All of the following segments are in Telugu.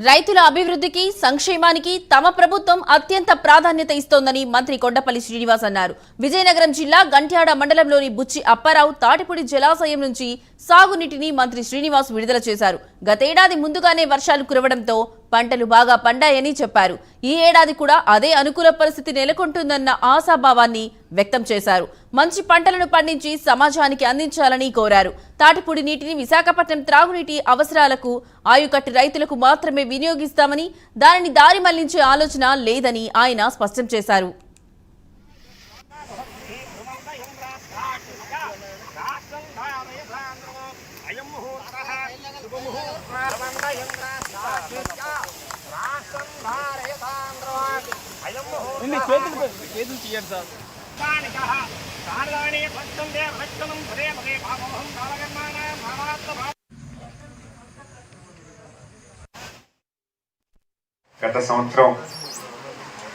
రైతుల అభివృద్ధికి సంక్షేమానికి తమ ప్రభుత్వం అత్యంత ప్రాధాన్యత ఇస్తోందని మంత్రి కొండపల్లి శ్రీనివాస్ అన్నారు. విజయనగరం జిల్లా గంట్యాడ మండలంలోని బుచ్చి అప్పారావు తాటిపూడి జలాశయం నుంచి సాగునీటిని మంత్రి శ్రీనివాస్ విడుదల చేశారు. గతేడాది ముందుగానే వర్షాలు కురవడంతో పంటలు బాగా పండాయని చెప్పారు. ఈ ఏడాది కూడా అదే అనుకూల పరిస్థితి నెలకొంటుందన్న ఆశాభావాన్ని వ్యక్తం చేశారు. మంచి పంటలను పండించి సమాజానికి అందించాలని కోరారు. తాటిపూడి నీటిని విశాఖపట్నం త్రాగునీటి అవసరాలకు ఆయుకట్టి రైతులకు మాత్రమే వినియోగిస్తామని, దానిని దారి మళ్లించే ఆలోచన లేదని ఆయన స్పష్టం చేశారు. గత సంవత్సరం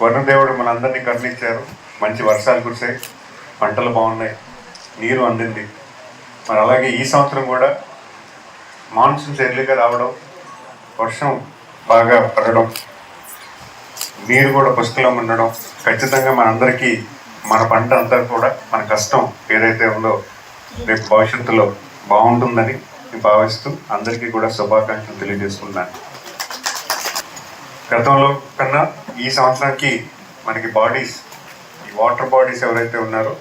వరుణదేవుడు మనందరినీ కరుణించారు. మంచి వర్షాలు కురిసాయి, పంటలు బాగున్నాయి, నీరు అందింది. మరి అలాగే ఈ సంవత్సరం కూడా మాన్సూన్స్ ఎర్లీగా రావడం, వర్షం బాగా పడడం, నీరు కూడా పుష్కలం ఉండడం ఖచ్చితంగా మనందరికీ మన పంట అంతా కూడా మన కష్టం ఏదైతే ఉందో రేపు భవిష్యత్తులో బాగుంటుందని భావిస్తూ అందరికీ కూడా శుభాకాంక్షలు తెలియజేసుకున్నాను. గతంలో కన్నా ఈ సంవత్సరానికి మనకి బాడీస్, ఈ వాటర్ బాడీస్ ఎవరైతే ఉన్నారో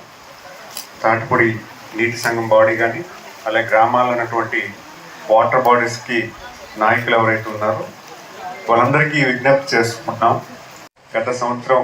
తాటిపూడి నీటి సంఘం బాడీ కానీ అలాగే గ్రామాల్లో ఉన్నటువంటి వాటర్ బాడీస్కి నాయకులు ఎవరైతే ఉన్నారో వాళ్ళందరికీ విజ్ఞప్తి చేసుకుంటున్నాం. గత సంవత్సరం